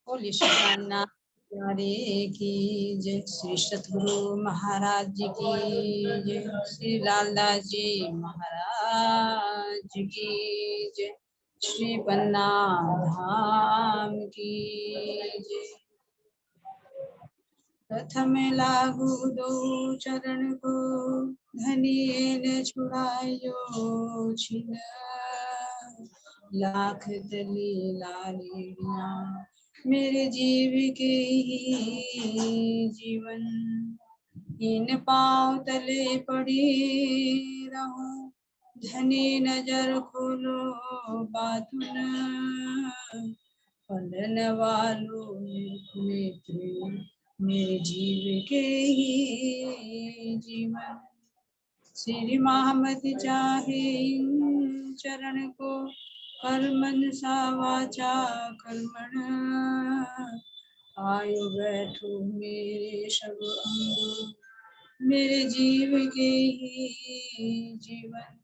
बोलिए श्री प्राणनाथ प्यारे की जय। श्री सतगुरु महाराज जी की जय। श्री लालदास जी महाराज की जय। श्री पन्ना धाम की जय। प्रथम लागू दो चरण को, धनिये न छुड़ायो छिन। लाख तली लालिया मेरे जीव के ही जीवन। इन पाँव तले पड़ी रहूं, धनी नजर खोलो बातुन। पलन वालों नेत्र मेरे जीव के ही जीवन। श्री महामत चाहे इन चरण को, कर मनसा वाचा कर्मण। आयु बैठो मेरे सब अंग, मेरे जीव के ही जीवन।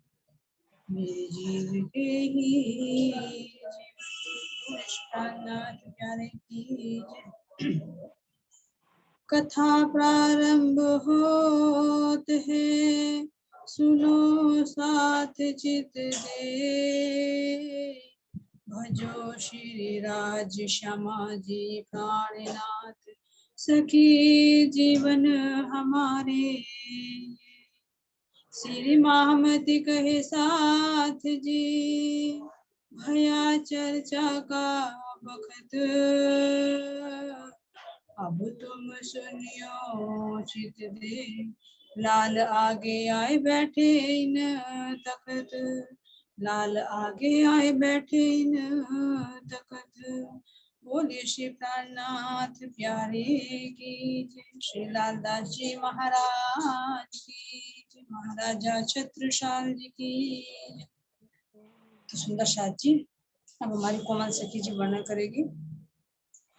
मेरे जीव के ही जीवन। कृष्णनाथ प्यारे की जय। कथा प्रारंभ होत है, सुनो साथ चित दे। भजो श्री राज श्यामा जी प्राणनाथ, सखी जीवन हमारे। श्री महामति कहे साथ जी, भया चर्चा का बखत। अब तुम सुनियो चित दे, लाल आगे आए बैठे इन तखत। लाल आगे आए बैठे इन तखत। बोलिए श्री प्राणनाथ प्यारे की जय। श्री लालदास जी महाराज की जय। महाराजा छत्रसाल जी की जय। तो सुंदर साथ जी अब हमारी कोमल सखी जी वर्णन करेगी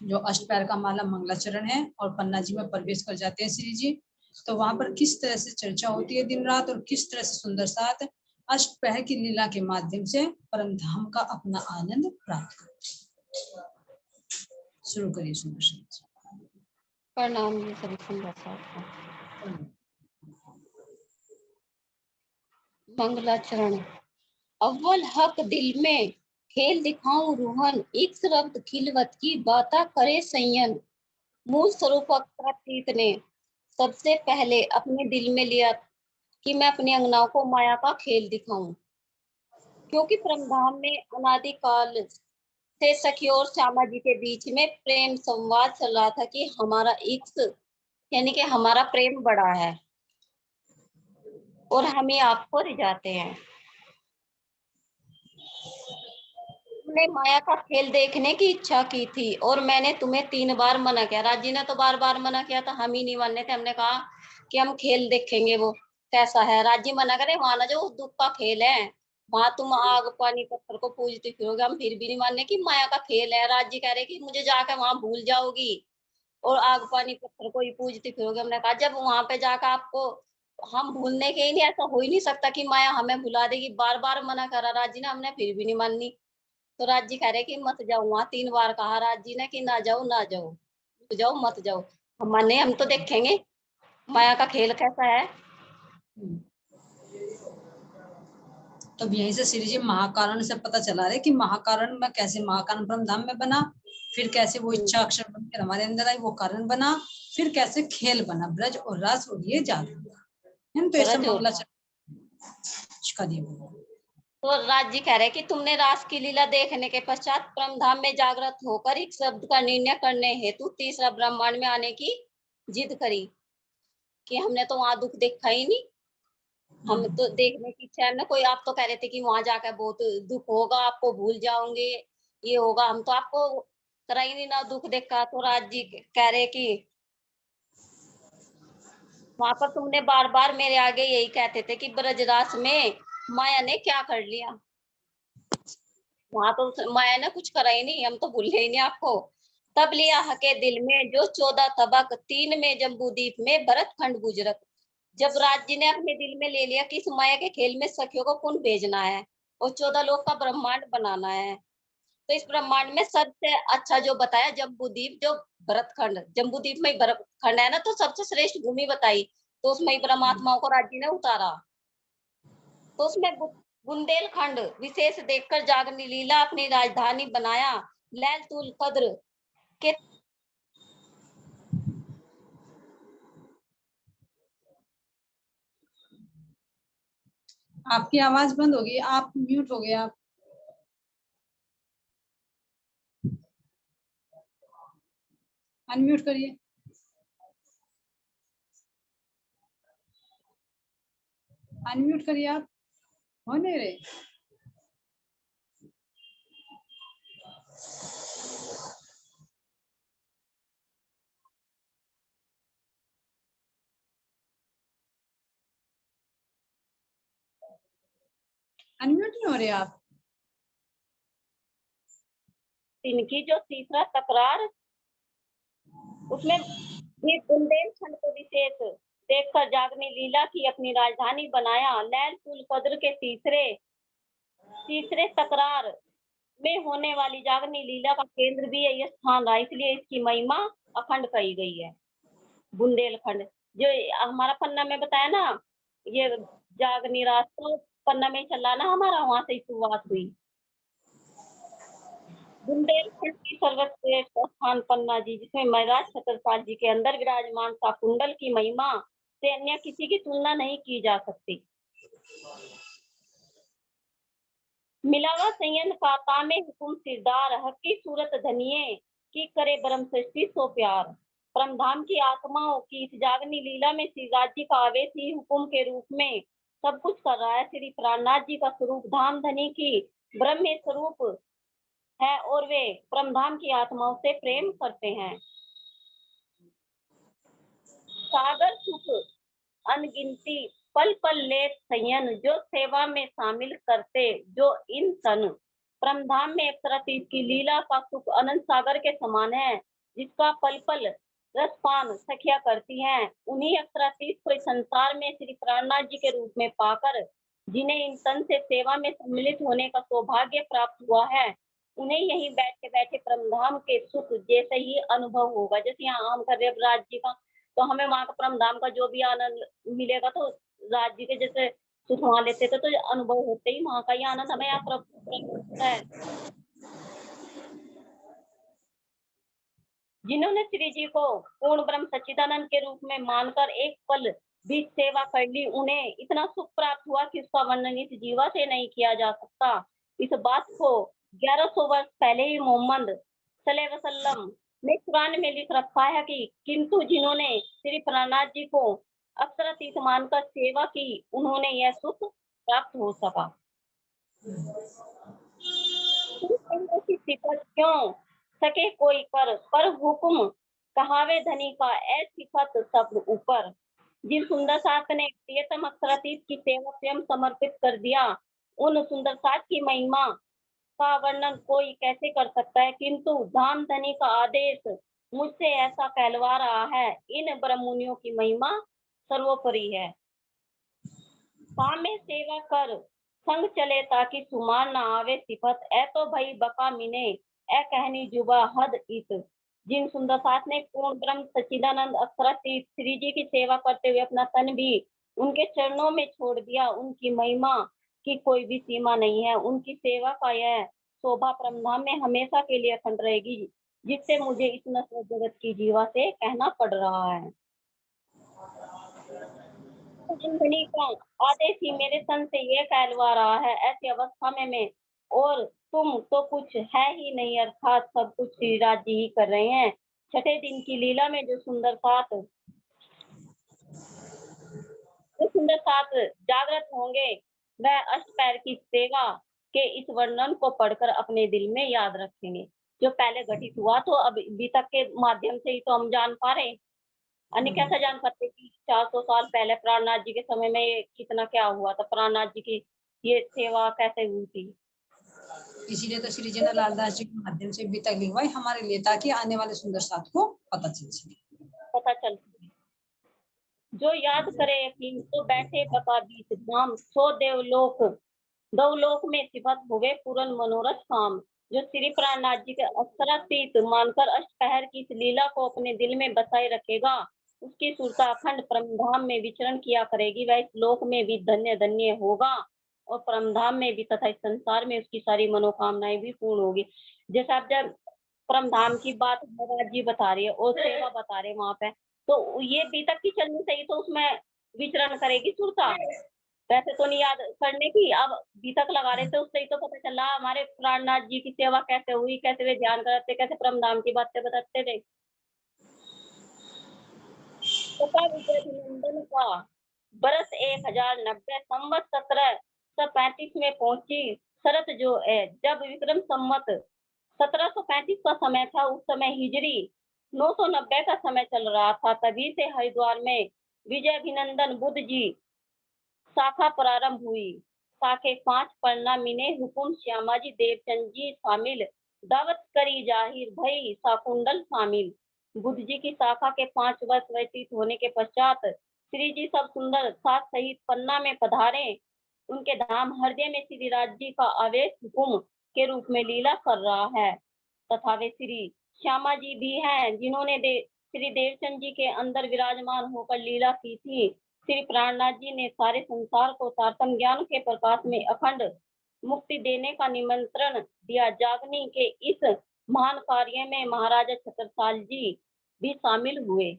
जो अष्टपैर का माला मंगलाचरण है और पन्ना जी में प्रवेश कर जाते हैं श्री जी। तो वहां पर किस तरह से चर्चा होती है दिन रात और किस तरह से सुंदर साथ अष्टपैर की लीला के माध्यम से परम धाम का अपना आनंद प्राप्त करते हैं। शुरू करिए सुंदर साथ जी। प्रणाम जी सभी सुंदर साथ। मंगलाचरण। अव्वल हक दिल में खेल दिखाऊं रूहन, एक रब्द खिलवत की बाता करे संयन। मूल स्वरूप अतीत ने सबसे पहले अपने दिल में लिया कि मैं अपने अंगनाओं को माया का खेल दिखाऊं, क्योंकि परमधाम में अनादिकाल से सखी और श्यामा जी के बीच में प्रेम संवाद चल रहा था कि हमारा इक्स यानी कि हमारा प्रेम बड़ा है और हमें आपको रिझाते हैं। तुमने माया का खेल देखने की इच्छा की थी और मैंने तुम्हें 3 बार मना किया। राजी ने तो बार बार मना किया था, हम ही नहीं मानने थे। हमने कहा कि हम खेल देखेंगे वो कैसा है। राजी मना करे, वहां ना जो दुख का खेल है, वहां तुम आग पानी पत्थर को पूजते फिरोगे। हम फिर भी नहीं मानने की माया का खेल है। राजी कह रहे कि मुझे जाकर वहां भूल जाओगी और आग पानी पत्थर को ही पूजते फिरोगे। हमने कहा जब वहां पे जाकर आपको हम भूलने के ही नहीं, ऐसा हो ही नहीं सकता कि माया हमें भुला देगी। बार बार मना करा राजी ने, हमने फिर भी नहीं मानी। तो राजी कह रहे कि मत जाओ वहां। 3 बार कहा राजी ने कि ना जाओ ना जाओ, रुक जाओ मत जाओ। हम माने, हम तो देखेंगे माया का खेल कैसा है। तो यहीं से श्री जी महाकारण से पता चला रहे कि महाकारण में कैसे महाकारण ब्रह्म धाम में बना, फिर कैसे वो इच्छा अक्षर बनकर हमारे अंदर आई, वो कारण बना, फिर कैसे खेल बना, ब्रज और रस और ये जादू। तो ऐसा मंगलाचरण तो राजी कह रहे कि तुमने रास की लीला देखने के पश्चात परमधाम में जागृत होकर एक शब्द का निर्णय करने हेतु तीसरा ब्रह्मांड में आने की जिद करी कि हमने तो वहां दुख देखा ही नहीं, हम तो देखने की इच्छा है ना कोई। आप तो कह रहे थे कि वहां जाकर बहुत दुख होगा, आपको भूल जाओगे, ये होगा। हम तो आपको करा ही नहीं ना दुख देखा। तो राज जी कह रहे कि वहां पर तुमने बार बार मेरे आगे यही कहते थे कि ब्रजरास में माया ने क्या कर लिया। वहां तो माया ने कुछ करा ही नहीं, हम तो भूले ही नहीं आपको। तब लिया हके दिल में जो 14 तबक 3 में जम्बूदीप में भरत खंड गुजरत। जब राज जी ने अपने दिल में ले लिया कि इस माया के खेल में सखियों को पुनः भेजना है और 14 लोक का ब्रह्मांड बनाना है, तो इस ब्रह्मांड में सबसे अच्छा जो बताया जम्बूद्वीप, जो भरतखंड, जम्बूद्वीप में ही भरतखंड है ना, तो सबसे श्रेष्ठ भूमि बताई। तो उसमें ही परमात्माओं को राज्य ने उतारा। तो उसमें बुंदेलखंड विशेष देखकर जागनी लीला अपनी राजधानी बनाया। लैलतुल कद्र के आपकी आवाज बंद हो गई, आप म्यूट हो गए। आप अनम्यूट करिए। अनम्यूट करिए, आप हो नहीं रहे। अनम्यूट नहीं हो रहे आप। इनकी जो तीसरा तकरार, उसमें भी बुंदेलखंड को विशेष देखकर जागनी लीला की अपनी राजधानी बनाया। लैलतुल कद्र के तीसरे तकरार में होने वाली जागनी लीला का केंद्र भी यही स्थान रहा, इसलिए इसकी महिमा अखंड कही गई है। बुंदेलखंड जो हमारा पन्ना में बताया ना, ये जागनी रात तो पन्ना में चल रहा ना हमारा, वहां से शुरुआत हुई। बुंदेलखंड की सर्वश्रेष्ठ स्थान पन्ना जी, जिसमें महाराज छत्रसाल जी के अंदर विराजमान था कुंडल की महिमा से अन्य किसी की तुलना नहीं की जा सकती। मिलावा संयंत्र का तामे हुकुम सिरदार, हकी सूरत धनिये की करे ब्रह्म सृष्टि सो प्यार। परमधाम की आत्माओं की इस जागनी लीला में श्री राज जी का आवेश ही हुकुम के रूप में सब कुछ कर रहा है। श्री प्राणनाथ जी का स्वरूप धाम धनी की ब्रह्म स्वरूप है और वे परमधाम की आत्माओं से प्रेम करते हैं। सागर सुख अनगिनती पल पल लेत संयन, जो सेवा में शामिल करते जो इन तन। परमधाम में अप्सरातीस की लीला का सुख अनंत सागर के समान है, जिसका पल पल रसपान सखिया करती हैं। उन्हीं अप्सरातीस को इस संसार में श्री प्राणनाथ जी के रूप में पाकर जिन्हें इन तन से सेवा में सम्मिलित होने का सौभाग्य प्राप्त हुआ है, उन्हें यहीं बैठे बैठे परमधाम के सुख जैसे ही अनुभव होगा। जैसे यहाँ हम कर रहे राज जी का, तो हमें वहां का परमधाम का जो भी आनंद मिलेगा, तो राज जी के जैसे सुख वहां लेते थे, तो अनुभव होते ही वहां का ही आनंद हमें यहाँ प्राप्त होता है। जिन्होंने श्री जी को पूर्ण ब्रह्म सच्चिदानंद के रूप में मानकर एक पल भी सेवा कर ली, उन्हें इतना सुख प्राप्त हुआ कि उसका वर्णन इस जीवा से नहीं किया जा सकता। इस बात को 1100 वर्ष पहले ही मोहम्मद सल्लल्लाहु अलैहि वसल्लम ने कुरान में लिख रखा है कि किंतु जिन्होंने श्री प्राणनाथ जी को अक्षरातीत मानकर सेवा की, उन्होंने यह सुख प्राप्त हो सका। की सिफत क्यों सके कोई पर हुक्म कहावे धनी का ऐसी सिफत सब ऊपर। जिन सुंदर साथ ने प्रियतम अक्षरातीत की सेवा स्वयं समर्पित कर दिया, उन सुंदर साथ की महिमा का वर्णन कोई कैसे कर सकता है। किंतु धाम धनी का आदेश मुझसे ऐसा कहलवा रहा है, इन ब्रह्ममुनियों की महिमा सर्वोपरि है। में सेवा कर संग चले ताकि सुमार न आवे सिफत, ए तो भई बका मिने ए कहनी जुबा हद इत। जिन सुंदर साथ ने पूर्ण ब्रह्म सच्चिदानंद अक्षरातीत श्री जी की सेवा करते हुए अपना तन भी उनके चरणों में छोड़ दिया, उनकी महिमा की कोई भी सीमा नहीं है। उनकी सेवा का यह शोभा परमधाम में हमेशा के लिए अखंड रहेगी, जिससे मुझे इस नश्वर जगत की जीवा से कहना पड़ रहा है। जिंदगी का आदेश ही मेरे तन से ये कहलवा रहा है, ऐसी अवस्था में मैं और तुम तो कुछ है ही नहीं, अर्थात सब कुछ श्री राज जी ही कर रहे हैं। छठे दिन की लीला में जो सुंदर साथ जागृत होंगे, वह अष्टपैर की सेवा के इस वर्णन को पढ़कर अपने दिल में याद रखेंगे। जो पहले घटित हुआ, तो अभी तक के माध्यम से ही तो हम जान पा रहे हैं। अन्य कैसा जान सकते कि 400 साल पहले प्राणनाथ जी के समय में ये कितना क्या हुआ था, प्राणनाथ जी की ये सेवा कैसे हुई थी। इसीलिए तो श्री जन लालदास जी के माध्यम से अभी तक लिखवाई हमारे लिए, ताकि आने वाले सुंदर साथ को पता चल सके। जो याद करे यकीन तो बैठे बका बीत धाम, सो देवलोक दवलोक में सिफत हुए पूर्ण मनोरथ काम। जो श्री प्राणनाथ जी के अक्षरातीत मानकर अष्टपहर की इस लीला को अपने दिल में बसाए रखेगा, उसकी सुरता अखंड परमधाम में विचरण किया करेगी, वह इस लोक में भी धन्य धन्य होगा और परमधाम में भी तथा इस संसार में उसकी सारी मनोकामनाएं भी पूर्ण होगी। जैसे आप जब परमधाम की बात महाराज जी बता रही है और सेवा बता रहे वहां पे, तो ये बीतक की चलनी सही तो उसमें विचरण करेगी सुरता, वैसे तो नहीं याद करने की। अब बीतक लगा रहे थे उससे ही तो पता चला हमारे प्राणनाथ जी की सेवा कैसे हुई, कैसे वे ध्यान करते, कैसे परमधाम की बातें बताते थे। तथा विजयाभिनंदन का बरस 1090 संवत 1735 में पहुंची शरत जो है, जब विक्रम संवत 1735 का समय था, उस समय हिजरी 990 का समय चल रहा था। तभी से हरिद्वार में विजयाभिनंदन बुद्ध जी शाखा प्रारंभ हुई। शाखे 5 पढ़ना मिने हुकुम श्यामाजी देवचंद जी शामिल, दावत करी जाहिर भई शाकुंडल शामिल। बुद्ध जी की शाखा के 5 वर्ष व्यतीत होने के पश्चात श्री जी सब सुंदर साथ सहित पन्ना में पधारे। उनके धाम हृदय में श्री राज जी का आवेश हुकुम के रूप में लीला कर रहा है, तथा वे श्री श्यामा जी भी हैं जिन्होंने श्री देवचंद जी के अंदर विराजमान होकर लीला की थी। श्री प्राणनाथ जी ने सारे संसार को तारतम्य ज्ञान के प्रकाश में अखंड मुक्ति देने का निमंत्रण दिया। जागनी के इस महान कार्य में महाराजा छत्रसाल जी भी शामिल हुए।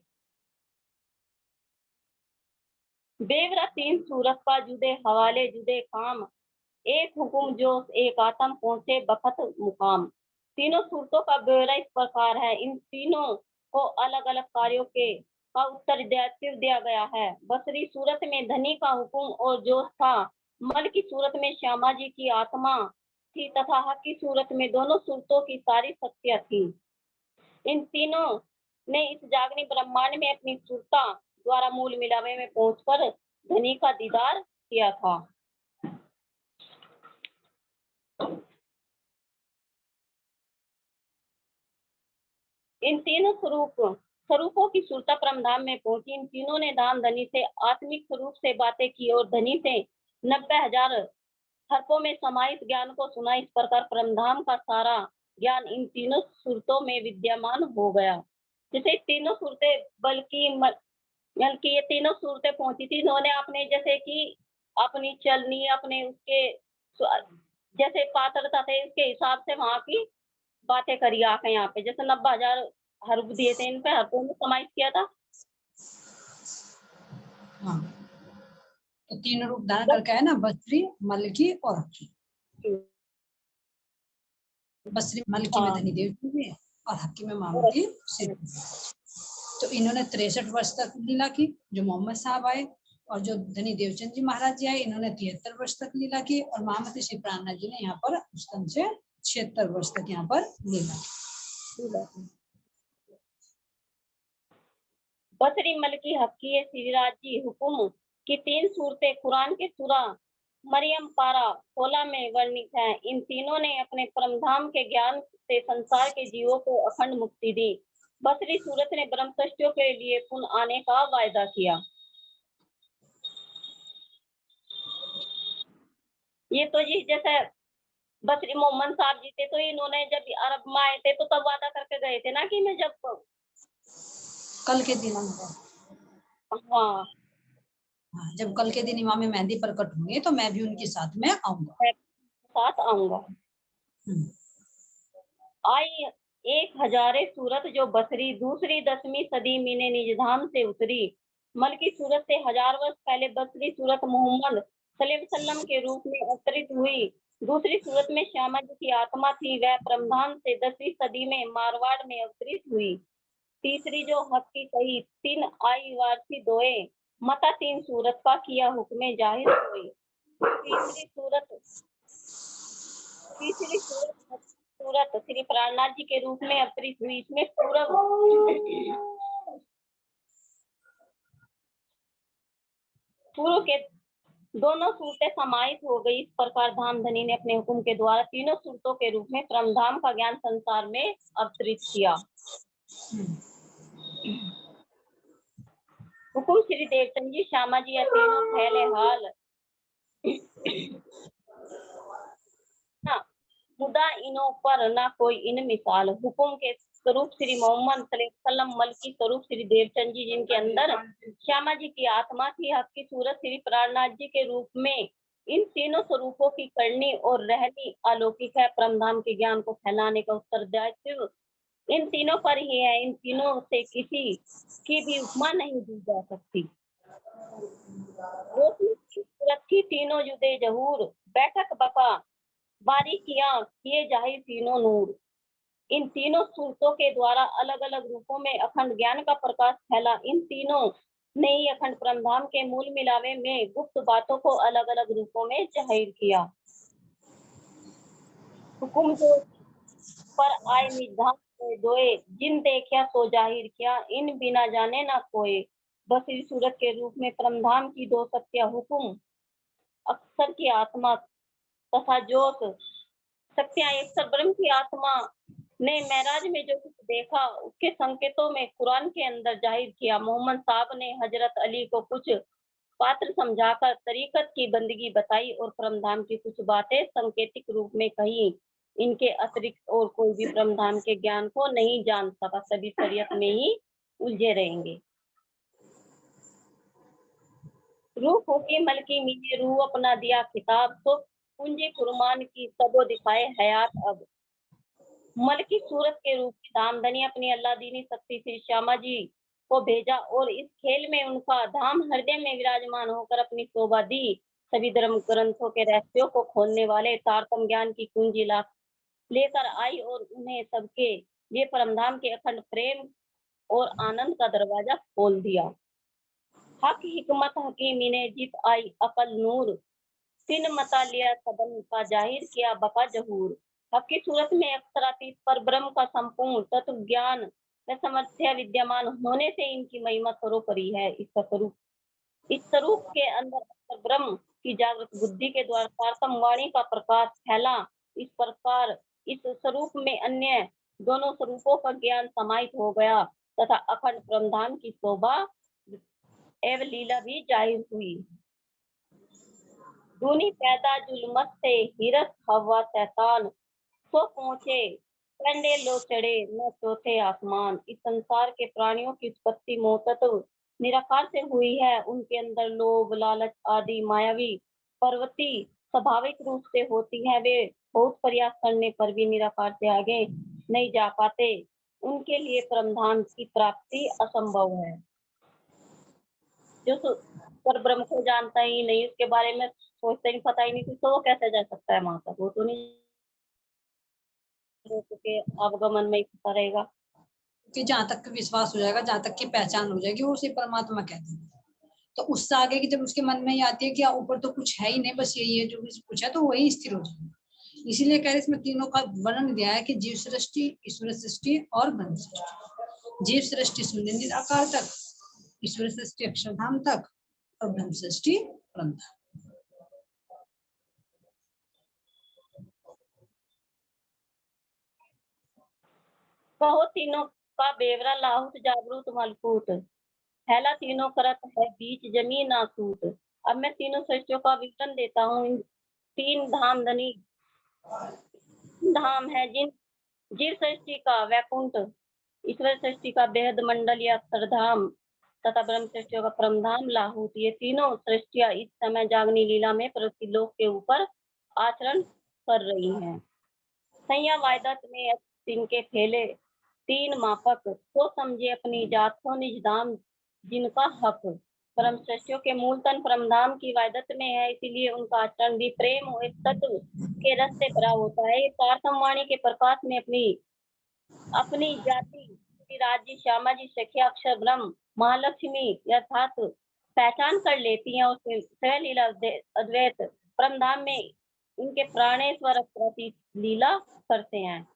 बेवरा 3 सूरत का जुदे हवाले जुदे काम, एक हुकुम जो एक आत्म पहुंचे बखत मुकाम। तीनों सूरतों का ब्यौरा इस प्रकार है। इन तीनों को अलग अलग कार्यों के का उत्तरदायित्व दिया गया है। बसरी सूरत में धनी का हुकुम और जोश था, मल की सूरत में श्यामा जी की आत्मा थी तथा हक की सूरत में दोनों सूरतों की सारी शक्तियां थी। इन तीनों ने इस जागनी ब्रह्मांड में अपनी सूरता द्वारा मूल मिलावे में पहुंचकर धनी का दीदार किया था। इन तीनों स्वरूपों की सुरता परमधाम में पहुंची। इन तीनों ने धाम धनी से आत्मिक स्वरूप से बातें की और धनी से 90,000 हर्पों में समाहित ज्ञान को सुना। इस प्रकार परमधाम का सारा ज्ञान इन तीनों सुरतों में विद्यमान हो गया। जैसे तीनों सूरतें बल्कि ये तीनों सूरतें पहुंची थी, इन्होंने अपने जैसे कि अपनी चलनी अपने उसके जैसे पात्रता थे उसके हिसाब से वहां की बातें करी आके यहाँ पे। जैसे 90,000 हर्फ दिए थे, इन पे हर्फों में समाहित किया था। हाँ, तो 3 रूप धारण करके है ना, बसरी, मलकी और हक्की। बसरी मलकी में धनी देव जी और हक्की में मामूदी सिर। तो इन्होंने 63 वर्ष तक लीला की। जो मोहम्मद साहब आए और जो धनी देवचंद जी महाराज जी आए, इन्होंने 73 वर्ष तक लीला की और महामती श्री प्राणनाथ जी ने यहाँ पर उस से 76 वर्ष तक यहाँ पर लीला की। बसरी मलकी हक्की श्रीराज जी हुकुम की 3 सूरतें कुरान के सूरा मरियम पारा 16 में वर्णित हैं। इन तीनों ने अपने परमधाम के ज्ञान से संसार के जीवों को अखंड मुक्ति दी। बसरी सूरत ने ब्रह्मचर्यों के लिए पुनः आने का वायदा किया। ये तो जी जैसे बसरी मोहम्मद साहब जी थे, तो इन्होंने जब अरब में आए थे तो तब वादा करके गए थे ना कि मैं जब कल के दिन हाँ जब कल के दिन इमाम मेहंदी प्रकट होंगे तो मैं भी उनके साथ में आऊंगा। आई 1000 सूरत जो बसरी दूसरी 10वीं सदी में निजधाम से उतरी। मल की सूरत से 1000 वर्ष पहले बसरी सूरत मोहम्मद सल्लल्लाहु के रूप में अवतरित हुई। दूसरी सूरत में श्यामा जी की आत्मा थी, वह परमधाम से 10वीं सदी में मारवाड़ में अवतरित हुई। तीसरी जो हक की कही 3 आई वारसी दोए मता 3 सूरत का किया हुक्म जाहिर हुई। तीसरी सूरत श्री प्राणनाथ जी के रूप में अवतरित हुई। इसमें पूर्व के दोनों सूरतें समाहित हो गई। इस प्रकार धाम धनी ने अपने हुक्म के द्वारा तीनों सूरतों के रूप में परमधाम का ज्ञान संसार में अवतरित किया। हुकुम श्री देवचंद जी श्यामा जी तीनों फैले हाल खुदा इनो पर ना कोई इन मिसाल। हुकुम के स्वरूप श्री मोहम्मद सल्लल्लाहु अलैहि मलकी स्वरूप श्री देवचंद जी, जिनके अंदर श्यामा जी की आत्मा थी, हक की सूरत श्री प्राणनाथ जी के रूप में। इन तीनों स्वरूपों की करनी और रहनी अलौकिक है। परमधाम के ज्ञान को फैलाने का उत्तरदायित्व इन तीनों पर ही है। इन तीनों से किसी की भी उपमा नहीं दी जा सकती। रोशनी की सूरत की तीनों जुदे जहूर, बैठक बका बारीकियां किए जाहिर तीनों नूर। इन तीनों सूरतों के द्वारा अलग अलग रूपों में अखंड ज्ञान का प्रकाश फैला। इन तीनों ने ही अखंड परमधाम के मूल मिलावे में गुप्त बातों को अलग अलग रूपों में जाहिर किया। हुकुम जो पर आए निधान दोए, जिन देखा सो जाहिर किया, इन बिना जाने ना कोई। बसरी सूरत के रूप में परमधाम की दो सत्या हुकुम अक्सर की आत्मा तथा जोत सत्या अक्सर ब्रह्म की आत्मा ने महराज में जो कुछ देखा उसके संकेतों में कुरान के अंदर जाहिर किया। मोहम्मद साहब ने हजरत अली को कुछ पात्र समझाकर तरीकत की बंदगी बताई और परमधाम की कुछ बातें संकेतिक रूप में कही। इनके अतिरिक्त और कोई भी परमधाम के ज्ञान को नहीं जान सका। सभी शरीयत में ही उलझे रहेंगे। रूह होके मलकी मीने रूह अपना दिया खिताब, तो कुंजे कुरमान की सबो दिखाए हयात अब। मलकी सूरत के रूप में धामधनी अपनी अल्लाह दीनी शक्ति श्री श्यामा जी को भेजा और इस खेल में उनका धाम हृदय में विराजमान होकर अपनी शोभा दी। सभी धर्म ग्रंथों के रहस्यों को खोलने वाले तारतम ज्ञान की कुंजी लेकर आई और उन्हें सबके लिए परमधाम के अखंड प्रेम और आनंद का दरवाजा खोल दिया। हक हिकमत हकीमी ने जीत आई अकल नूर, तीन मता लिया सदन का जाहिर किया बका जहूर। हक की सूरत में अक्षरातीत पर ब्रह्म का संपूर्ण तत्व ज्ञान व समर्थ्य विद्यमान होने से इनकी महिमा सर्वोपरि है। इस स्वरूप के अंदर अक्षर ब्रह्म की जागृत बुद्धि के द्वारा तारतम वाणी का प्रकाश फैला। इस प्रकार इस स्वरूप में अन्य दोनों स्वरूपों का ज्ञान समाहित हो गया तथा अखंड परमधाम की शोभा एवं लीला भी जाहिर हुई। दूनी पैदा जुल्मत से हिरस हवा शैतान, सो पहुंचे कंडे लो चढ़े न चौथे आसमान। इस संसार के प्राणियों की उत्पत्ति मोहतत्व निराकार से हुई है। उनके अंदर लोभ लालच आदि मायावी प्रवृत्ति स्वाभाविक रूप से होती है। वे बहुत प्रयास करने पर भी निराकार से आगे नहीं जा पाते। उनके लिए परमधाम की प्राप्ति असंभव है। जो पर ब्रह्म को जानता ही नहीं, उसके बारे में सोचते नहीं, पता ही नहीं कुछ, तो वो कैसे जा सकता है वहां तक? वो तो नहीं हो सके, अवगमन में ही पता रहेगा कि जहाँ तक विश्वास हो जाएगा, जहाँ तक की पहचान हो जाएगी, वो उसे परमात्मा कहते हैं। तो उससे आगे की जब उसके मन में ही आती है कि ऊपर तो कुछ है ही नहीं, बस यही है जो कुछ है, तो वही स्थिर हो जाएगा। इसीलिए कह रहे इसमें तीनों का वर्णन दिया है कि जीव सृष्टि, ईश्वर सृष्टि और ब्रह्म सृष्टि। जीव सृष्टि शून्य निराकार तक, ईश्वर सृष्टि अक्षरधाम तक और ब्रह्म सृष्टि परमधाम। कहो तीनों का बेवरा लाहुत जागरूत मलकूत, फैला तीनों करत है बीच जमीन आसूत। अब मैं तीनों सृष्टियों का विवरण देता हूँ। इन तीन धाम धनी धाम है जिन जीव सृष्टि का वैकुंठ, ईश्वर सृष्टि का बेहद मंडल या अक्षरधाम तथा ब्रह्म सृष्टियों का परमधाम लाहूत। ये तीनों सृष्टियां इस समय जागनी लीला में पृथ्वी लोक के ऊपर आचरण कर रही हैं। सैया वायदत में इनके फैले तीन मापक, तो समझे अपनी जात को निज दाम जिनका हक। परम सृष्टियों के मूल तन परमधाम की वायदत में है, इसीलिए उनका आचरण भी प्रेम और तत्व के रस से भरा होता है। तारतम वाणी के प्रकाश में अपनी जाति राज्य श्यामा जी सखिया अक्षर ब्रह्म महालक्ष्मी यथार्थ पहचान कर लेती हैं। उसके सहलीला अद्वैत परमधाम में इनके प्राणेश्वर प्रति लीला करते हैं।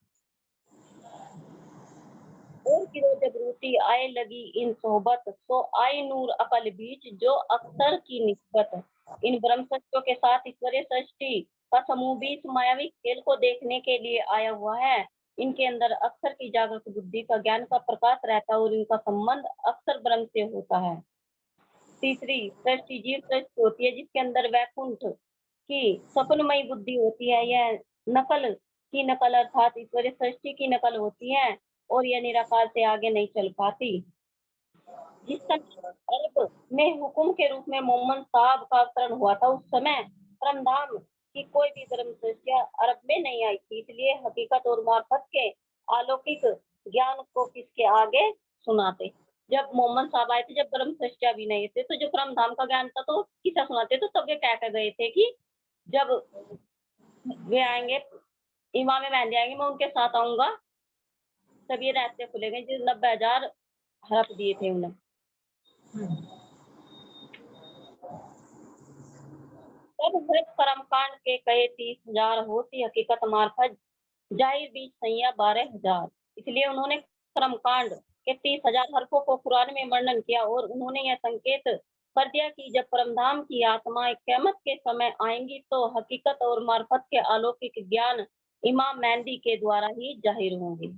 और जबरूती आए लगी इन सोहबत, तो आई नूर अकल बीच जो अक्सर की निस्बत। इन ब्रह्म सृष्टियों के साथ ईश्वरीय सृष्टि का समूह भी इस मायावी खेल को देखने के लिए आया हुआ है। इनके अंदर अक्सर की जागृत बुद्धि का ज्ञान का प्रकाश रहता है और इनका संबंध अक्सर ब्रह्म से होता है। तीसरी सृष्टि जीव सृष्टि होती है, जिसके अंदर वैकुंठ की स्वप्नमयी बुद्धि होती है। यह नकल की नकल अर्थात ईश्वरीय सृष्टि की नकल होती है और यह निराकार से आगे नहीं चल पाती। जिस समय अरब में हुक्म के रूप में मोहम्मद साहब का अवतरण हुआ था, उस समय परमधाम की कोई भी धर्म सृष्टियां अरब में नहीं आई थी, इसलिए हकीकत और मार्फत के अलौकिक ज्ञान को किसके आगे सुनाते। जब मोहम्मद साहब आए थे, जब धर्म सृष्टियां भी नहीं थे, तो जो परमधाम का ज्ञान था तो किसे सुनाते, तो तब वे कह कर गए थे कि जब वे आएंगे, इमाम महदी आएंगे, मैं उनके साथ आऊंगा, तब ये रास्ते खुलेंगे। जिस 90,000 हड़प दिए थे उन्हें। तब मृत कर्मकांड के कहे 30,000 होती हकीकत मार्फत जाहिर बीच सैया 12,000। इसलिए उन्होंने कर्मकांड के 30,000 हरफों को कुरान में वर्णन किया और उन्होंने यह संकेत कर दिया कि जब परमधाम की आत्मा क़यामत के समय आएंगी तो हकीकत और मार्फत के अलौकिक ज्ञान इमाम मेहदी के द्वारा ही जाहिर होंगे।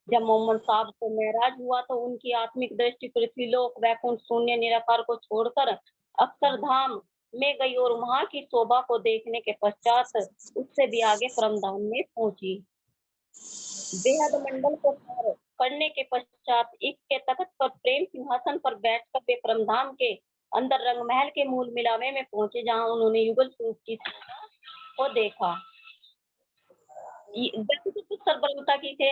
जब मोहम्मद साहब को मेराज हुआ तो उनकी आत्मिक दृष्टि पृथ्वीलोक वैकुंठ शून्य निराकार को छोड़कर अक्षरधाम में गई और वहां की शोभा को देखने के पश्चात उससे भी आगे परमधाम में पहुंची। बेहद मंडल को पार करने के पश्चात इक के तख्त पर प्रेम सिंहासन पर बैठकर वे परमधाम के अंदर रंग महल के मूल मिलावे में पहुंचे, जहां उन्होंने युगल स्वरूप की शोभा को देखा। कुछ सरबलता की थे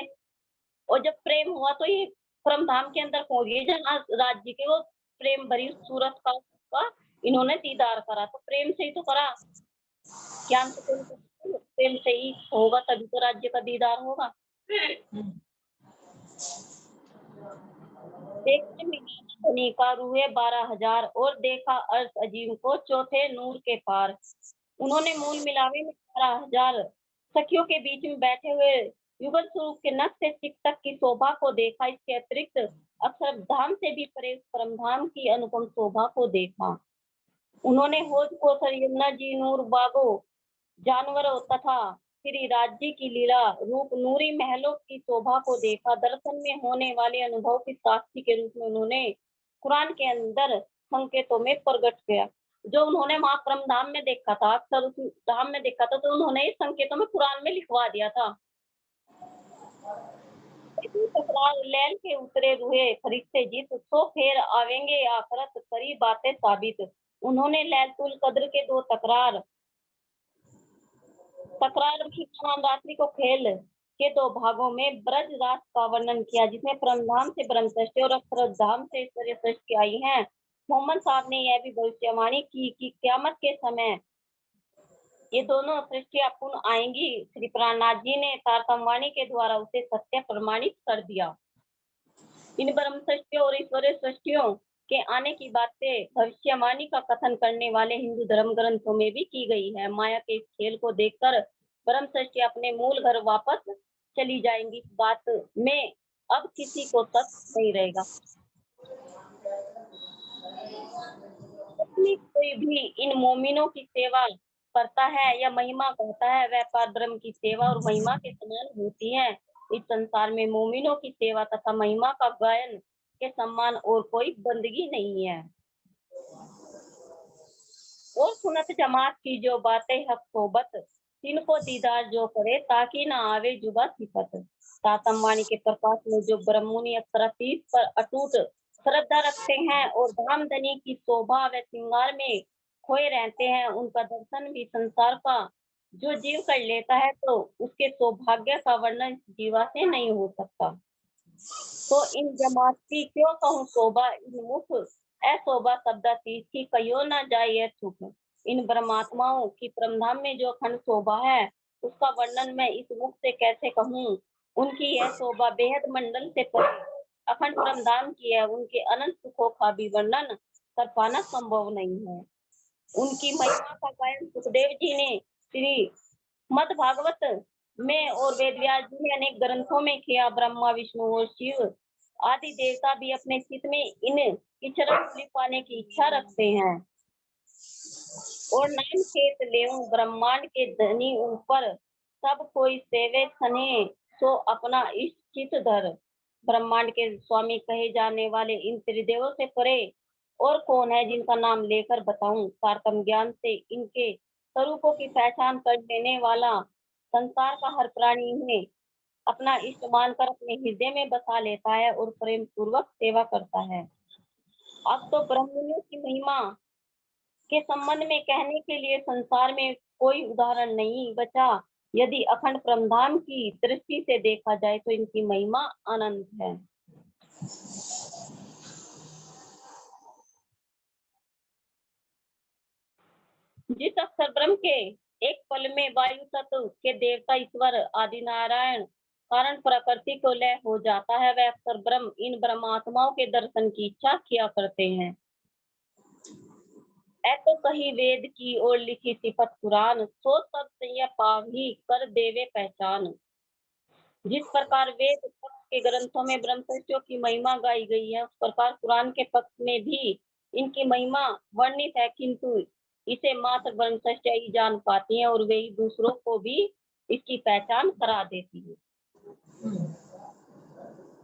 और जब प्रेम हुआ तो ये परमधाम के अंदर पहुंच गए, जहाँ राज्य के वो प्रेम भरी सूरत का इन्होंने दीदार करा। तो प्रेम से ही तो करा, ज्ञान से तो नहीं, प्रेम से ही होगा, तभी तो राज्य का दीदार होगा। देखने मिला धनी का रूहे 12,000 और देखा अर्श अजीम को चौथे नूर के पार। उन्होंने मूल मिलावे में 12,000 सखियों के बीच में बैठे हुए युगल स्वरूप के नख से सिख तक की शोभा को देखा। इसके अतिरिक्त अक्षरधाम से भी परे परमधाम की अनुपम शोभा को देखा। उन्होंने होद कोसर यमुना जी नूर बागो जानवरों तथा श्री राज्य की लीला रूप नूरी महलों की शोभा को देखा। दर्शन में होने वाले अनुभव की साक्षी के रूप में उन्होंने कुरान के अंदर संकेतों में प्रकट किया। जो उन्होंने वहां परमधाम में देखा था, अक्सर उस धाम में देखा था, तो उन्होंने इस संकेतों में कुरान में लिखवा दिया था। लैल के उतरे रुए फरिश्ते जीत सो फेर आवेंगे आखरत करी बातें साबित। उन्होंने लैलतुल कद्र के दो तकरार रात्रि को खेल के दो भागों में ब्रज रात का वर्णन किया, जिसमें परमधाम से ब्रह्म सृष्टि और अक्षरधाम से ईश्वरीय सृष्टि आई है। मोहम्मद साहब ने यह भी भविष्यवाणी की कि क़यामत के समय ये दोनों सृष्टियां पुनः आएंगी। श्री प्राणनाथ जी ने तारतमवाणी के द्वारा उसे सत्य प्रमाणित कर दिया। इन ब्रह्म सृष्टियों और ईश्वरीय सृष्टियों के आने की बातें भविष्यवाणी का कथन करने वाले हिंदू धर्म ग्रंथों में भी की गई है। माया के इस खेल को देखकर ब्रह्म सृष्टि अपने मूल घर वापस चली जाएंगी, इस बात में अब किसी को शक नहीं रहेगा। कोई भी इन मोमिनों की सेवा करता है या महिमा कहता है, वह परब्रह्म की सेवा और महिमा के समान होती है। इस संसार में मोमिनों की सेवा तथा महिमा का गायन के सम्मान और कोई बंदगी नहीं है। और सुनत जमात की जो बातें हक सोबत, तिनको दीदार जो करे ताकि ना आवे जुबा सिफत। तातमवाणी के प्रकाश में जो ब्रह्ममुनि अक्षरातीत पर अटूट श्रद्धा रखते हैं और धामधनी की शोभा व श्रृंगार में खोए रहते हैं, उनका दर्शन भी संसार का जो जीव कर लेता है तो उसके सौभाग्य का वर्णन जीवा से नहीं हो सकता। तो इन जमात की क्यों कहूँ शोभा, इन मुख अशोभा शब्दातीत की कहियो ना जाए सुख। इन ब्रह्मात्माओं की परमधाम में जो अखंड शोभा है, उसका वर्णन मैं इस मुख से कैसे कहूँ। उनकी यह शोभा बेहद मंडल से परे अखंड परमधाम की है। उनके अनंत सुखों का भी वर्णन कर पाना संभव नहीं है। उनकी महिमा का गायन सुखदेव जी ने श्री मद भागवत में और वेद व्यास जी ने अनेक ग्रंथों में किया। ब्रह्मा विष्णु और शिव आदि देवता भी अपने चित में इन की चरण धूलि पाने की इच्छा रखते हैं और नाम खेत लेऊं ब्रह्मांड के धनी ऊपर सब कोई सेवे सने सो अपना इष्ट चित धर। ब्रह्मांड के स्वामी कहे जाने वाले इन त्रिदेवों से परे और कौन है जिनका नाम लेकर बताऊं। तारतम ज्ञान से इनके स्वरूपों की पहचान कर देने वाला संसार का हर प्राणी इन्हें अपना इष्ट मानकर अपने हृदय में बसा लेता है और प्रेम पूर्वक सेवा करता है। अब तो ब्रह्मण्यों की महिमा के संबंध में कहने के लिए संसार में कोई उदाहरण नहीं बचा। यदि अखंड परमधाम की दृष्टि से देखा जाए तो इनकी महिमा अनंत है। जिस अक्षर ब्रह्म के एक पल में वायु तत्व के देवता ईश्वर आदि नारायण कारण प्रकृति को लय हो जाता है, वह अक्षर ब्रह्म इन ब्रह्मात्माओं के दर्शन की इच्छा किया करते हैं। तो कही वेद की और लिखी सिफत कुरान, सो सब संयम पावही कर देवे पहचान। जिस प्रकार वेद पक्ष के ग्रंथों में ब्रह्मसृष्टियों की महिमा गाई गई है, उस प्रकार कुरान के पक्ष में भी इनकी महिमा वर्णित है, किंतु इसे मात्र ब्रह्मसृष्टियां ही जान पाती हैं और वे ही दूसरों को भी इसकी पहचान करा देती है।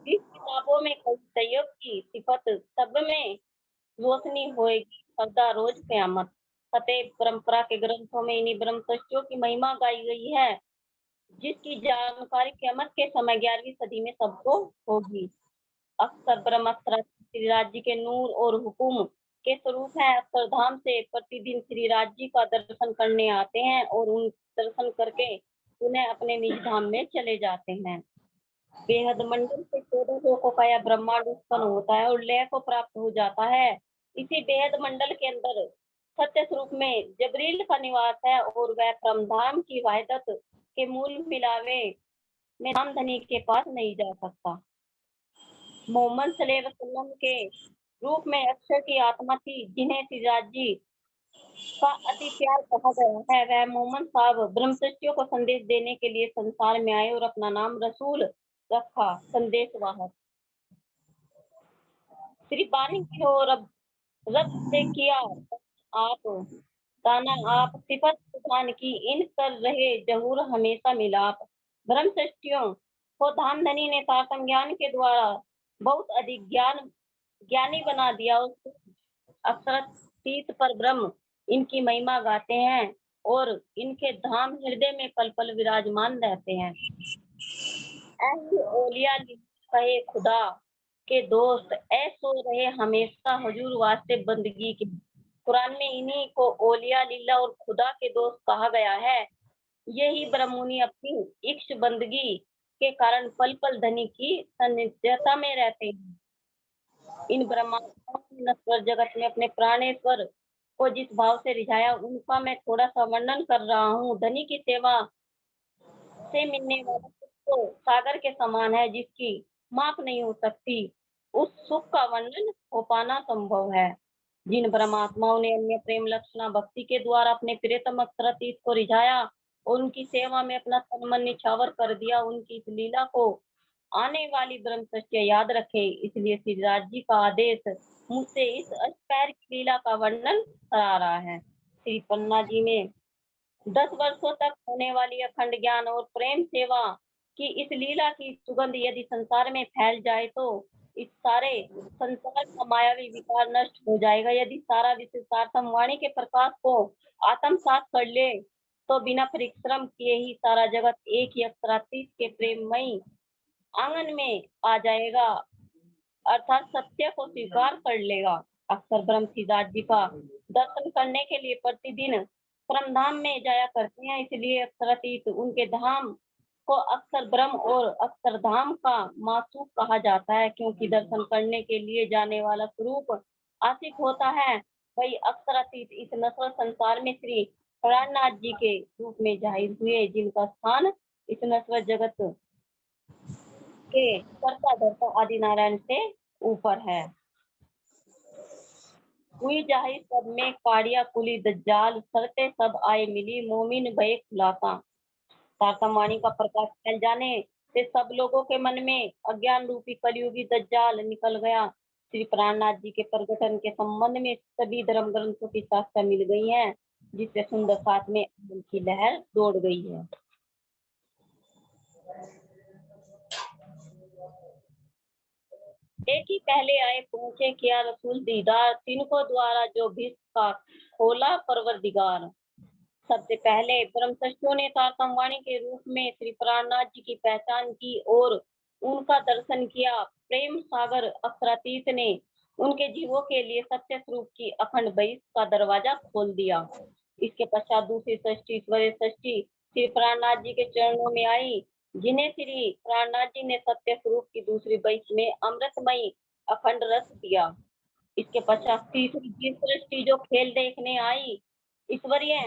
इस किताबों में कई संयोग की सिफत सब में रोशनी होएगी सदा रोज क़यामत। फतेह परंपरा के ग्रंथों में इन्हीं ब्रह्मसृष्टियों की महिमा गाई गई है, जिसकी जानकारी क़यामत के समय 11वीं सदी में सबको होगी। अक्षर ब्रह्म अक्षर श्रीराज जी के नूर और हुकुम के स्वरूप है। अक्षरधाम से प्रतिदिन श्रीराज जी का दर्शन करने आते हैं और उन दर्शन करके उन्हें अपने निज धाम में चले जाते हैं। बेहद मंडल से 1400 को काया ब्रह्मांड उत्पन्न होता है और लय को प्राप्त हो जाता है। इसी बेहद मंडल के अंदर सत्य स्वरूप में जबरील का निवास है और वह परमधाम की वाहिदत के मूल मिलावे में धामधनी के पास नहीं जा सकता। मोहम्मद सल्लल्लाहु अलैहि वसल्लम के रूप में अक्षर की आत्मा थी, जिन्हें श्रीराज जी का अति प्यार कहा गया है। वह मोहम्मद साहब ब्रह्मसृष्टियों को संदेश देने के लिए संसार में आए और अपना नाम रसूल रखा, संदेशवाहक। श्री बानी की हो रब से किया आप दाना आप सिफत सुभान की इन कर रहे जहूर हमेशा मिलाप। ब्रह्मसृष्टियों को धामधनी ने तारतम ज्ञान के द्वारा बहुत अधिक ज्ञानी बना दिया। उस अक्षरातीत पर ब्रह्म इनकी महिमा गाते हैं और इनके धाम हृदय में पल पल विराजमान रहते हैं। ऐसे औलिया कहे खुदा के दोस्त ऐसो रहे हमेशा हुजूर वास्ते बंदगी के। कुरान में इन्हीं को औलिया लिल्ला और खुदा के दोस्त कहा गया है। यही ब्रह्ममुनि अपनी इक्ष बंदगी के कारण पल पल धनी की सानिध्यता में रहते हैं। इन ब्रह्मात्माओं ने नश्वर जगत में अपने प्राणेश्वर को जिस भाव से रिझाया, उनका मैं थोड़ा सा वर्णन कर रहा हूँ। धनी की सेवा से मिलने वाला सुख तो सागर के समान है, जिसकी माप नहीं हो सकती। उस सुख का वर्णन हो पाना संभव है। जिन ब्रह्मात्माओं ने अन्य प्रेम लक्षणा भक्ति के द्वारा अपने प्रियतम अक्षरातीत को रिझाया और उनकी सेवा में अपना तन मन निछावर कर दिया, उनकी इस लीला को आने वाली ब्रह्मसृष्टियां याद रखे। इसलिए श्रीराज जी का आदेश मुझसे इस अष्टपैर की लीला का वर्णन करा रहा है। श्री पन्ना जी में 10 वर्षों तक होने वाली अखंड ज्ञान और प्रेम सेवा की इस लीला की सुगंध यदि संसार में फैल जाए तो इस सारे संसार का मायावी विकार नष्ट हो जाएगा। यदि सारा विश्व सार्थम वाणी के प्रकाश को आत्मसात कर ले तो बिना परिश्रम किए ही सारा जगत एक ही अक्षरातीत के प्रेममयी आंगन में आ जाएगा, अर्थात सत्य को स्वीकार कर लेगा। अक्षर ब्रह्म श्रीराज जी का दर्शन करने के लिए प्रतिदिन परमधाम में जाया करते हैं। इसलिए अक्षरातीत उनके धाम को अक्षर ब्रह्म और अक्षरधाम का मासूक कहा जाता है, क्योंकि दर्शन करने के लिए जाने वाला स्वरूप आशिक होता है। वही अक्षरातीत इस नश्वर संसार में श्री प्राणनाथ जी के रूप में जाहिर हुए, जिनका स्थान इस नश्वर जगत के कर्ता धर्ता आदि नारायण से ऊपर है। हुई जाहिर सब में काड़िया कुली दज्जाल, शर्ते सब आए मिली मोमिन भय खुलासा। तारतम वाणी का प्रकाश फैल जाने से सब लोगों के मन में अज्ञान रूपी कलयुगी दज्जाल निकल गया। श्री प्राणनाथ जी के प्रगटन के संबंध में सभी धर्म ग्रंथों की साक्ष्य मिल गई है, जिससे सुंदर साथ में आनंद की लहर दौड़ गई है। एक ही पहले आए पहुंचे किया रसूल दीदार, तिनको द्वारा जो भिष्ट का खोला परवरदिगार। सबसे पहले ब्रह्मसृष्टियों ने तारतम्यवाणी के रूप में श्री प्राणनाथ जी की पहचान की और उनका दर्शन किया। प्रेम सागर अक्षरातीत ने उनके जीवों के लिए सत्य स्वरूप की अखंड बहिष का दरवाजा खोल दिया। इसके पश्चात दूसरी सृष्टि ईश्वरीय सृष्टि श्री प्राणनाथ जी के चरणों में आई, जिन्हें श्री प्राणनाथ जी ने सत्य स्वरूप की दूसरी बहिष में अमृतमयी अखंड रस दिया। इसके पश्चात तीसरी जीव सृष्टि जो खेल देखने आई, ईश्वरीय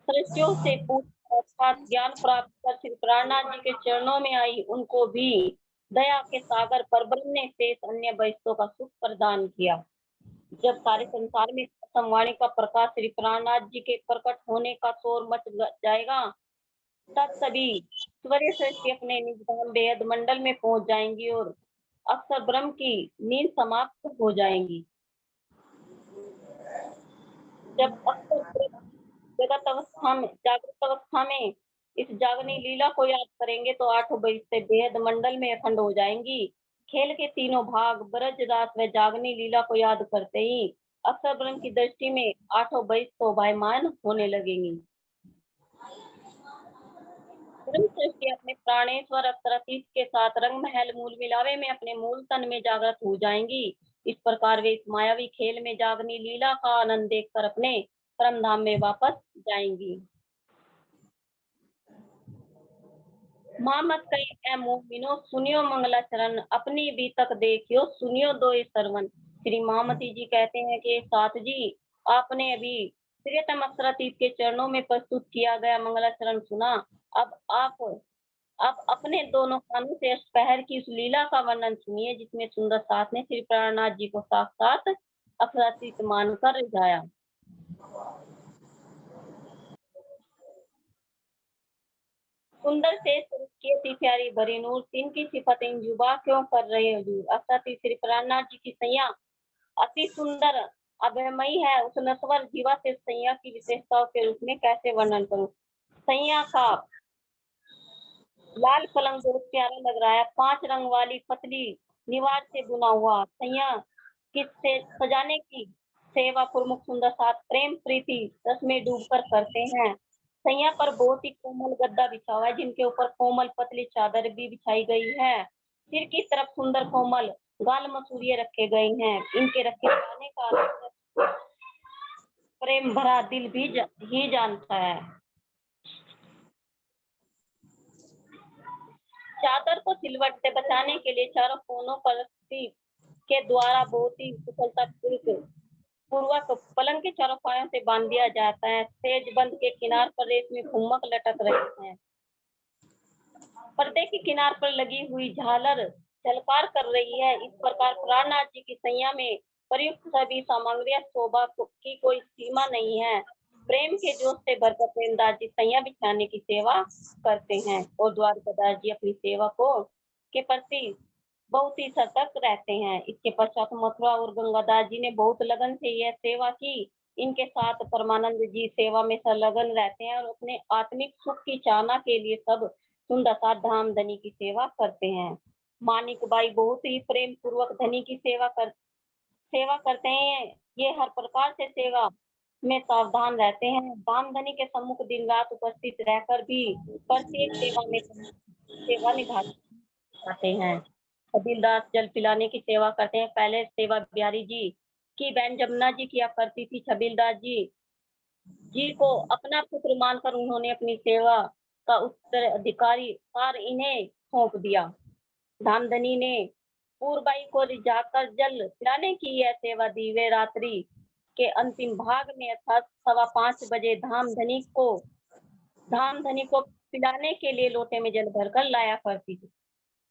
सृष्टियों से पूर्ण अर्थात ज्ञान प्राप्त कर श्री प्राणनाथ जी के चरणों में आई, उनको भी दया के सागर परब्रह्म ने शेष अन्य वैश्यों का सुख प्रदान किया। जब सारे संसार में संवाणी का प्रकाश श्री प्राणनाथ जी के प्रकट होने का शोर मच जाएगा, तब सभी ईश्वरीय सृष्टि अपने निज धाम बेहद मंडल में पहुंच जाएंगी और अक्षर ब्रह्म की नींद समाप्त हो जाएंगी। जब अक्षर ब्रह्म जगत अवस्था में जागृत अवस्था में इस जागनी लीला को याद करेंगे तो आठों बहिष्ठे बेहद मंडल में अखंड हो जाएंगी। खेल के तीनों भाग ब्रज रात व जागनी लीला को याद करते ही अक्षर ब्रह्म की दृष्टि में आठों बहिष्ठ शोभायमान होने लगेंगी। ब्रह्म सृष्टि अपने प्राणेश्वर अक्षरातीत के साथ रंग महल मूल मिलावे में अपने मूल तन में जागृत हो जाएंगी। इस प्रकार वे इस मायावी खेल में जागनी लीला का आनंद देखकर अपने परम धाम में वापस जाएंगी। माँ मत कही ए मोमिनो सुनियो मंगलाचरण, अपनी भी तक देखियो सुनियो दो सरवन। श्री महामती जी कहते हैं कि साथ जी, आपने अभी प्रियतम अक्षरातीत के चरणों में प्रस्तुत किया गया मंगलाचरण सुना। अब आप अपने दोनों कानों से अष्टपहर की उस लीला का वर्णन सुनिए, जिसमें सुंदर साथ ने श्री प्राणनाथ जी को साक्षात अक्षरातीत मानकर रिझाया। सुंदर से की प्यारी भरी नूर, तिनकी सिफतें जुबा क्यों कर रहे हजूर। अक्षरातीत श्री प्राणनाथ जी की सैया अति सुंदर अभयमयी है। उस नश्वर जीवा से सैया की विशेषताओं के रूप में कैसे वर्णन करूं। सैया का लाल पलंग बहुत प्यारा लग रहा है, 5 रंग वाली पतली निवार से बुना हुआ। सैया किससे सजाने की सेवा प्रमुख सुंदर साथ प्रेम प्रीति रस में डूबकर करते हैं। सैया पर बहुत ही कोमल गद्दा बिछा हुआ है, जिनके ऊपर कोमल पतली चादर भी बिछाई गई है। सिर की तरफ सुंदर कोमल गाल मसूरिये रखे गए हैं। इनके रखे जाने का प्रेम भरा दिल भी ही जानता है। चादर को सिलवट से बचाने के लिए चारों कोनों पर के द्वारा बहुत ही कुशलता पूर्वक पलंग के चारों पायों से बांध दिया जाता है। सेज बंद के किनार पर रेशमी खुम्मक लटक रहे हैं। पर्दे की किनार पर लगी हुई झालर झलकार कर रही है। इस प्रकार प्राणनाथ जी की सैया में प्रयुक्त सभी सामग्रियां शोभा की कोई सीमा नहीं है। प्रेम के जोश से भरकर प्रेमदास जी सैया बिछाने की सेवा करते हैं और द्वारकादास जी अपनी सेवा को के प्रति बहुत ही सतर्क रहते हैं। इसके पश्चात मथुरा और गंगादास जी ने बहुत लगन से यह सेवा की। इनके साथ परमानंद जी सेवा में संलग्न रहते हैं और अपने आत्मिक सुख की चाहना के लिए सब सुंदर साथ धाम धनी की सेवा करते हैं। मानिक बाई बहुत ही प्रेम पूर्वक धनी की सेवा करते हैं। ये हर प्रकार से सेवा में सावधान रहते हैं। दाम धनी के सम्मुख दिन रात उपस्थित रहकर भी प्रत्येक सेवा निभाते हैं। कबीरदास जल पिलाने की सेवा करते हैं। पहले सेवा बिहारी जी की बहन जमुना जी किया करती थी। छबीलदास जी को अपना पुत्र मानकर उन्होंने अपनी सेवा का उत्तराधिकारी कार्य इन्हें सौंप दिया। धामधनी ने पूर्वबाई को रिझाकर जल पिलाने की यह सेवा दी। वे रात्रि के अंतिम भाग में अर्थात 5:15 बजे धामधनी को पिलाने के लिए लोटे में जल भरकर लाया करती थी।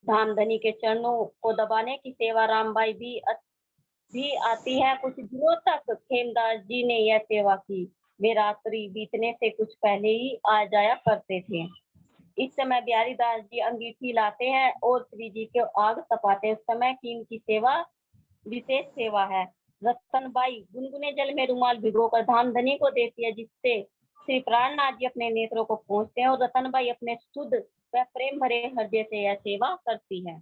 धामधनी के चरणों को दबाने की सेवा रामबाई भी आती है। कुछ दिनों तक खेमदास जी ने यह सेवा की। वे रात्रि बीतने से कुछ पहले ही आ जाया करते थे। इस समय बिहारी दास जी अंगीठी लाते हैं और श्री जी के आग तपाते हैं। उस समय की इनकी सेवा विशेष सेवा है। रतनबाई गुनगुने जल में रुमाल भिगोकर धामधनी को देती है, जिससे श्री प्राणनाथ जी अपने नेत्रों को पहुंचते हैं और रतनबाई अपने शुद्ध व प्रेम भरे हृदय से यह सेवा करती है।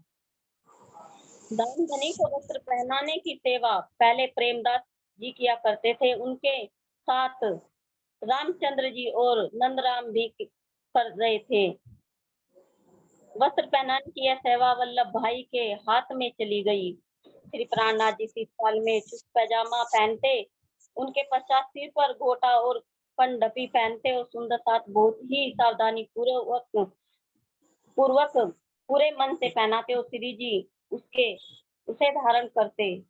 धामधनी को वस्त्र पहनाने की सेवा पहले प्रेमदास जी किया करते थे। उनके साथ रामचंद्र जी और नंदराम भी कर रहे थे। वस्त्र पहनाने की यह सेवा वल्लभ भाई के हाथ में चली गई। श्री प्राणनाथ जी शीतकाल में चुस्त पैजामा पहनते, उनके पश्चात सिर पर घोटा और पंडपी पहनते और सुंदर साथ बहुत ही सावधानी पूर्वक पूरे मन से पहनाते और श्री जी उसे धारण करते।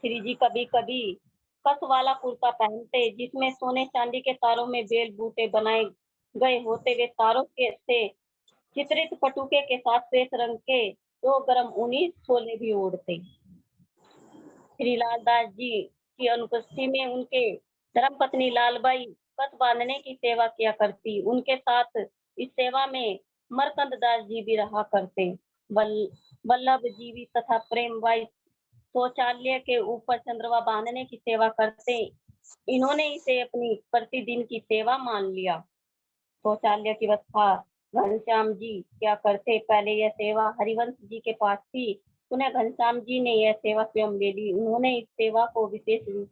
श्री जी कभी कभी कस वाला कुर्ता पहनते, जिसमें सोने चांदी के तारों में बेल बूटे बनाए गए होते। वे तारों के से चित्रित पटुके के साथ श्वेत रंग के 2 गरम ऊनी शोले भी ओढ़ते। श्री लालदास जी की अनुपस्थिति में उनके धर्मपत्नी लालबाई कस बांधने की सेवा किया करती। उनके साथ इस सेवा में मरकंद दास जी भी रहा करते। वल्लभ जी भी तथा प्रेम बाई शौचालय के ऊपर चंद्रवा बांधने की सेवा करते। इन्होंने इसे अपनी प्रतिदिन की सेवा मान लिया। शौचालय की व्यवस्था घनश्याम जी क्या करते। पहले यह सेवा हरिवंश जी के पास थी, पुनः घनश्याम जी ने यह सेवा स्वयं ले ली। उन्होंने इस सेवा को विशेष रूप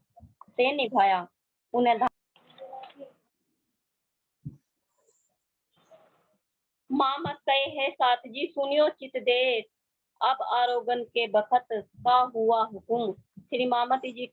से निभाया। उन्हें माँ मत कहे है साथ जी, सुनियो चित देश, अब आरोगन के बखत का हुआ हुकुम। श्री मामती जी